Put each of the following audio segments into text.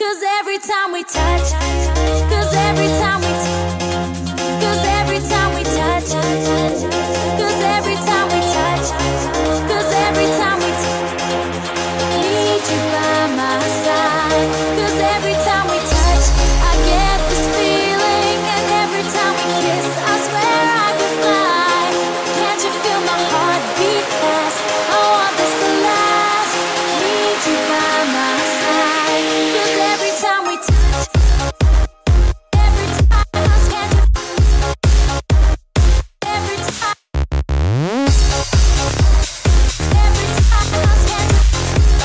'Cause every time we touch, 'cause every time we cause every time we touch, 'cause every time we touch, 'cause every time we need you by my side. 'Cause every time we touch, I get this feeling, and every time we kiss, I swear I could fly. Can't you feel my heart beat fast? I want this to last. Need you by my side. 'Cause every time we touch, every time I can't you, every time, every time I can't you,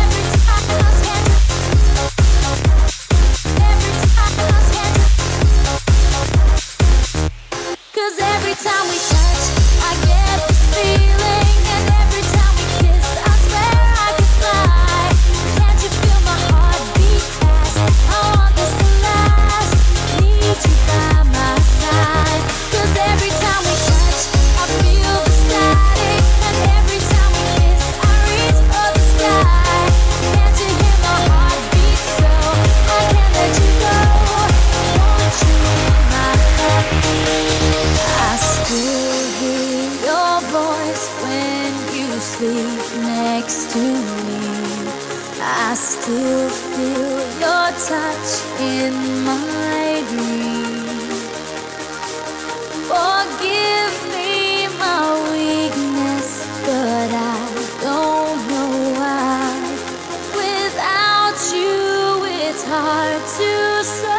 every time I can't you, every time I can't you. 'Cause every time we touch, I get this feeling, and every time we kiss, I swear I could fly. Can't you feel my heart beat fast? I want this to last. Need you by my side. 'Cause every time we touch, I feel the static, and every time we kiss, I reach for the sky. Can't you hear my heart beat so? I can't let you go. Want you in my heart. I still hear your voice when you sleep next to me. I still feel your touch in my dreams. Forgive me my weakness, but I don't know why. Without you, it's hard to say.